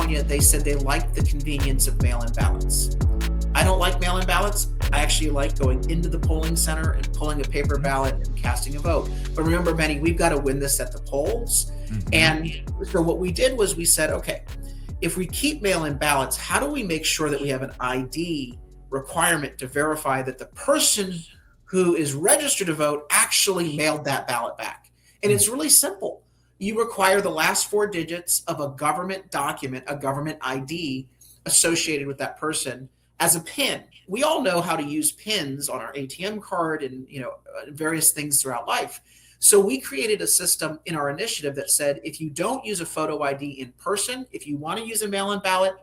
California, they said they liked the convenience of mail-in ballots. I don't like mail-in ballots. I actually like going into the polling center and pulling a paper ballot and casting a vote. But remember, Benny, we've got to win this at the polls. And so what we did was we said, okay, if we keep mail-in ballots, how do we make sure that we have an ID requirement to verify that the person who is registered to vote actually mailed that ballot back? And it's really simple. You require the last 4 digits of a government document, a government ID associated with that person as a PIN. We all know how to use PINs on our ATM card and various things throughout life. So we created a system in our initiative that said, if you don't use a photo ID in person, if you want to use a mail-in ballot,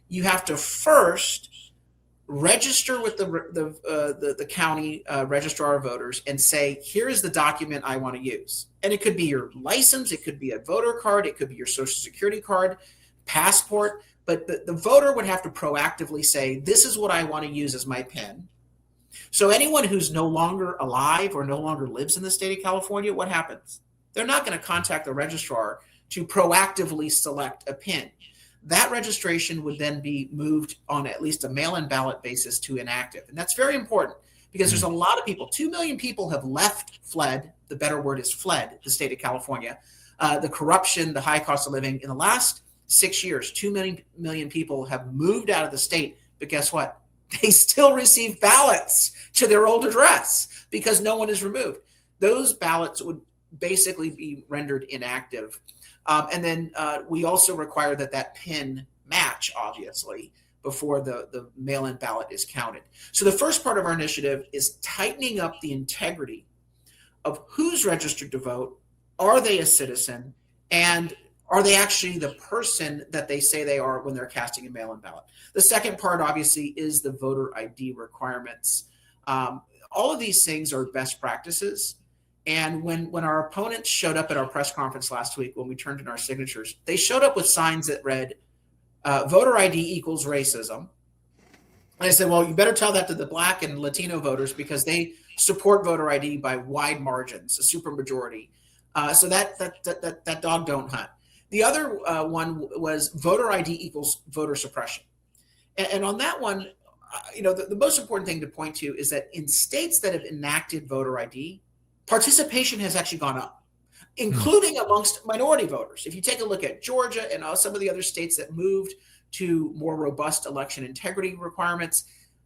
you have to first register with the county registrar of voters and say, here is the document I want to use. And it could be your license, it could be a voter card, it could be your social security card, passport. But the voter would have to proactively say, this is what I want to use as my PIN. So anyone who's no longer alive or no longer lives in the state of California, what happens? They're not going to contact the registrar to proactively select a PIN. That registration would then be moved on at least a mail-in ballot basis to inactive. And that's very important because there's a lot of people, 2 million people have fled, the better word is fled, the state of California. The corruption, the high cost of living. In the last 6 years, 2 million people have moved out of the state, but guess what? They still receive ballots to their old address because no one is removed. Those ballots would basically be rendered inactive. And then we also require that PIN match, obviously, before the mail-in ballot is counted. So the first part of our initiative is tightening up the integrity of who's registered to vote. Are they a citizen? And are they actually the person that they say they are when they're casting a mail-in ballot? The second part, obviously, is the voter ID requirements. All of these things are best practices. And when our opponents showed up at our press conference last week, when we turned in our signatures, they showed up with signs that read, voter ID equals racism. And I said, well, you better tell that to the Black and Latino voters because they support voter ID by wide margins, a supermajority. So that dog don't hunt. The other one was voter ID equals voter suppression. And on that one, the most important thing to point to is that in states that have enacted voter ID, participation has actually gone up, including amongst minority voters. If you take a look at Georgia and some of the other states that moved to more robust election integrity requirements,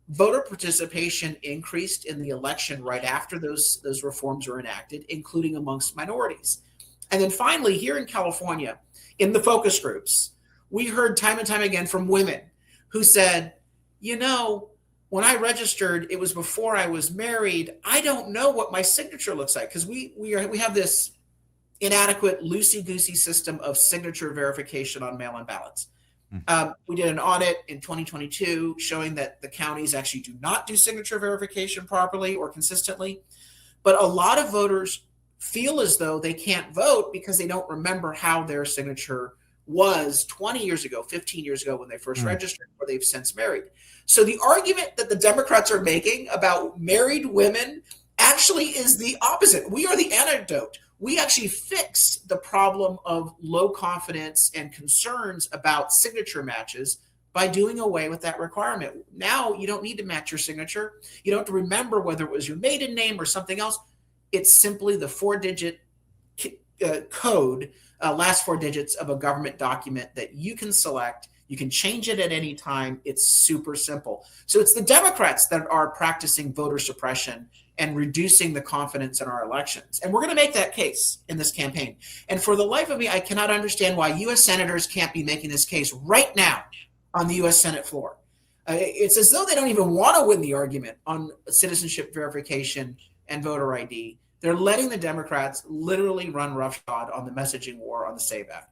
voter participation increased in the election right after those reforms were enacted, including amongst minorities. And then finally, here in California, in the focus groups, we heard time and time again from women who said, when I registered, it was before I was married. I don't know what my signature looks like because we have this inadequate, loosey-goosey system of signature verification on mail-in ballots. We did an audit in 2022 showing that the counties actually do not do signature verification properly or consistently. But a lot of voters feel as though they can't vote because they don't remember how their signature was 20 years ago, 15 years ago when they first registered, or they've since married. So the argument that the Democrats are making about married women actually is the opposite. We are the antidote. We actually fix the problem of low confidence and concerns about signature matches by doing away with that requirement. Now you don't need to match your signature. You don't have to remember whether it was your maiden name or something else. It's simply the 4-digit code, last 4 digits of a government document that you can select. You can change it at any time. It's super simple. So it's the Democrats that are practicing voter suppression and reducing the confidence in our elections. And we're going to make that case in this campaign. And for the life of me, I cannot understand why U.S. senators can't be making this case right now on the U.S. Senate floor. It's as though they don't even want to win the argument on citizenship verification and voter ID. They're letting the Democrats literally run roughshod on the messaging war on the SAVE Act.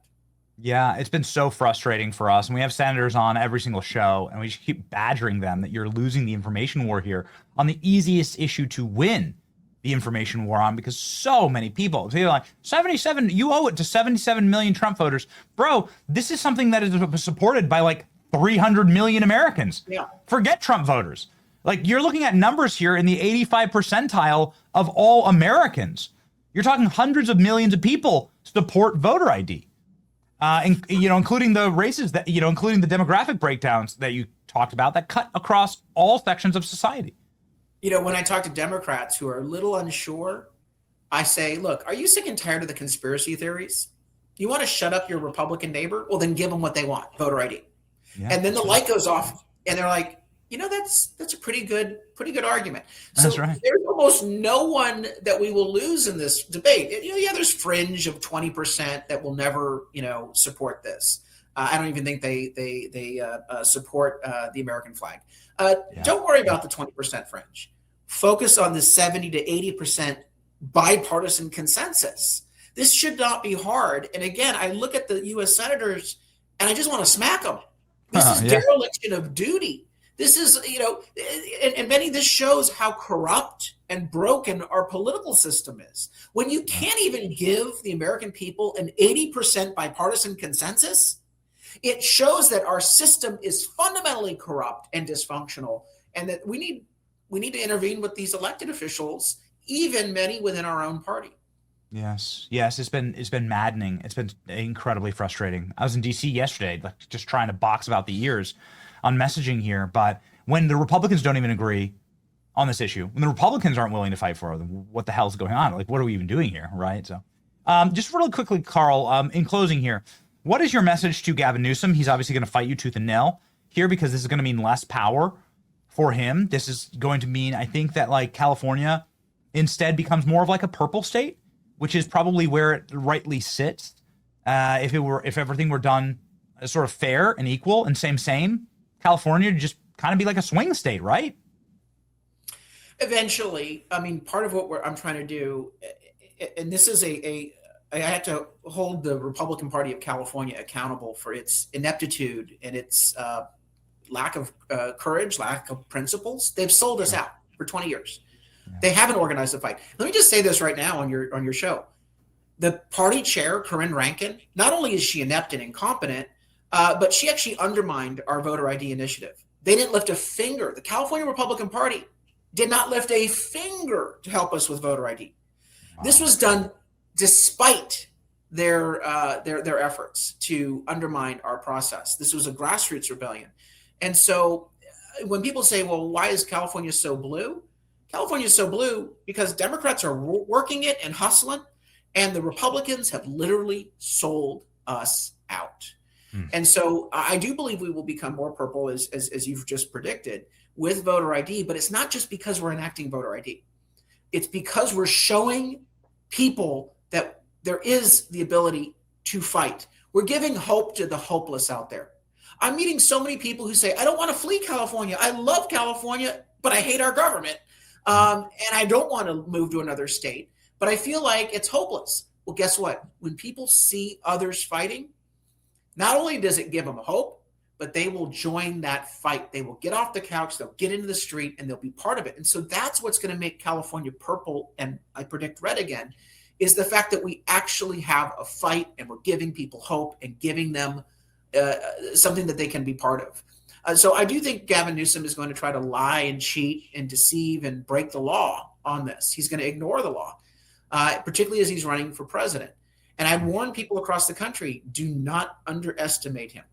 Yeah, it's been so frustrating for us. And we have senators on every single show, and we just keep badgering them that you're losing the information war here on the easiest issue to win the information war on, because so many people, they're like, 77, you owe it to 77 million Trump voters. Bro, this is something that is supported by like 300 million Americans. Yeah. Forget Trump voters. Like, you're looking at numbers here in the 85 percentile of all Americans. You're talking hundreds of millions of people support voter ID. Including the races that, including the demographic breakdowns that you talked about that cut across all sections of society. When I talk to Democrats who are a little unsure, I say, look, are you sick and tired of the conspiracy theories? You want to shut up your Republican neighbor? Well, then give them what they want, voter ID. Yeah, and then the light goes off and they're like, that's a pretty good argument. So that's right. There's almost no one that we will lose in this debate. There's fringe of 20% that will never, support this. I don't even think they support the American flag. Don't worry about the 20% fringe. Focus on the 70 to 80% bipartisan consensus. This should not be hard. And again, I look at the U.S. senators and I just want to smack them. This is dereliction of duty. This is, and Benny, this shows how corrupt and broken our political system is. When you can't even give the American people an 80% bipartisan consensus, it shows that our system is fundamentally corrupt and dysfunctional, and that we need to intervene with these elected officials, even many within our own party. Yes, it's been maddening. It's been incredibly frustrating. I was in D.C. yesterday, just trying to box about the ears on messaging here. But when the Republicans don't even agree on this issue, when the Republicans aren't willing to fight for them, what the hell is going on? Like, what are we even doing here, right? So, just really quickly, Carl, in closing here, what is your message to Gavin Newsom? He's obviously going to fight you tooth and nail here because this is going to mean less power for him. This is going to mean, I think, that like California instead becomes more of like a purple state, which is probably where it rightly sits. If everything were done sort of fair and equal and same, California would just kind of be like a swing state, right? Eventually, I mean, part of what I'm trying to do, and this is I have to hold the Republican Party of California accountable for its ineptitude and its lack of courage, lack of principles. They've sold us out for 20 years. Yeah. They haven't organized a fight. Let me just say this right now on your show. The party chair, Corinne Rankin, not only is she inept and incompetent, but she actually undermined our voter ID initiative. They didn't lift a finger. The California Republican Party did not lift a finger to help us with voter ID. Wow. This was done despite their efforts to undermine our process. This was a grassroots rebellion. And so when people say, well, why is California so blue? California is so blue because Democrats are working it and hustling, and the Republicans have literally sold us out. And so I do believe we will become more purple, as you've just predicted, with voter ID. But it's not just because we're enacting voter ID. It's because we're showing people that there is the ability to fight. We're giving hope to the hopeless out there. I'm meeting so many people who say, I don't want to flee California. I love California, but I hate our government. And I don't want to move to another state, but I feel like it's hopeless. Well, guess what? When people see others fighting, not only does it give them hope, but they will join that fight. They will get off the couch, they'll get into the street, and they'll be part of it. And so that's what's going to make California purple, and I predict red again, is the fact that we actually have a fight and we're giving people hope and giving them something that they can be part of. So I do think Gavin Newsom is going to try to lie and cheat and deceive and break the law on this. He's going to ignore the law, particularly as he's running for president. And I warn people across the country, do not underestimate him.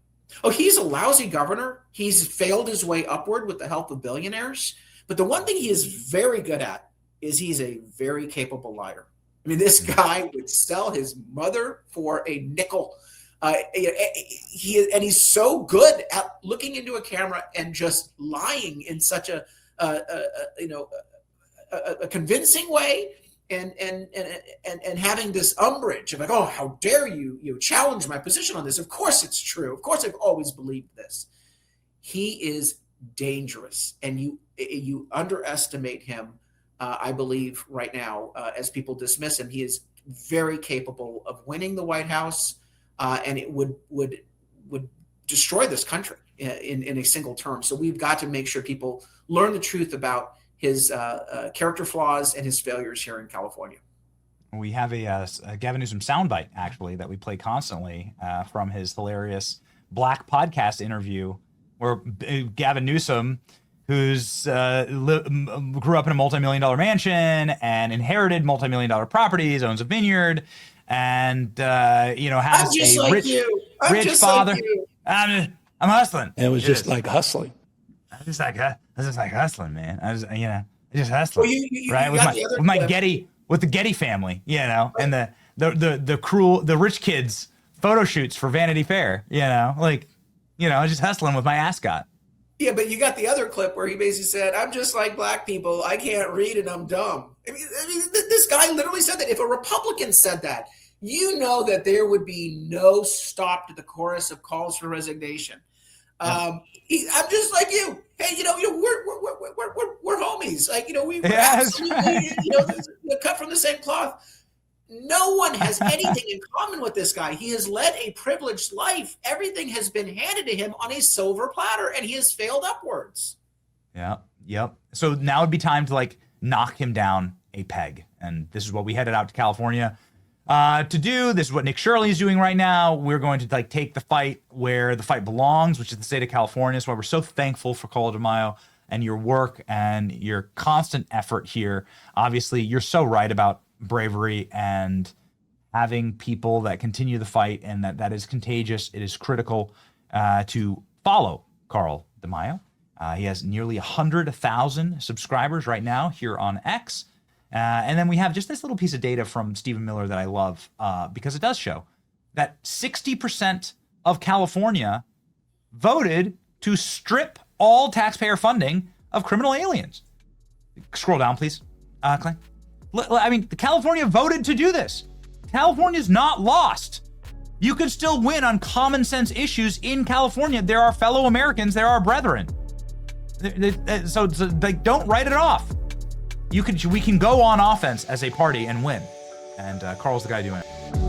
Oh, he's a lousy governor. He's failed his way upward with the help of billionaires. But the one thing he is very good at is he's a very capable liar. I mean, this guy would sell his mother for a nickel. He's so good at looking into a camera and just lying in such a convincing way, and having this umbrage of like, oh, how dare you challenge my position on this? Of course it's true. Of course I've always believed this. He is dangerous, and you underestimate him. I believe right now, as people dismiss him, he is very capable of winning the White House. And it would destroy this country in a single term. So we've got to make sure people learn the truth about his character flaws and his failures here in California. We have a Gavin Newsom soundbite, actually, that we play constantly from his hilarious Black podcast interview, where Gavin Newsom, who's grew up in a multi-million-dollar mansion and inherited multi-million-dollar properties, owns a vineyard, and has I'm just a like rich. You. I'm rich just father. like you. I'm hustling. And it was just like hustling. I just like hustling, man. I just hustling. Well, you right got the other with my clip. Getty family, and the cruel, the rich kids photo shoots for Vanity Fair, just hustling with my ascot. Yeah, but you got the other clip where he basically said, "I'm just like black people. I can't read and I'm dumb." I mean, this guy literally said that. If a Republican said that, you know that there would be no stop to the chorus of calls for resignation. I'm just like you. Hey, we're homies. Like, we absolutely, cut from the same cloth. No one has anything in common with this guy. He has led a privileged life. Everything has been handed to him on a silver platter, and he has failed upwards. Yeah. Yep. So now would be time to knock him down a peg. And this is what we headed out to California to do. This is what Nick Shirley is doing right now. We're going to take the fight where the fight belongs, which is the state of California. That's why we're so thankful for Colo de Mayo and your work and your constant effort here. Obviously, you're so right about bravery and having people that continue the fight, and that is contagious. It is critical to follow Carl de Mayo. He has nearly 100,000 subscribers right now here on X. And then we have just this little piece of data from Stephen Miller that I love because it does show that 60% of California voted to strip all taxpayer funding of criminal aliens. Scroll down, please, Clay. I mean, California voted to do this. California's not lost. You could still win on common sense issues in California. There are fellow Americans. There are brethren. So don't write it off. We can go on offense as a party and win. And Carl's the guy doing it.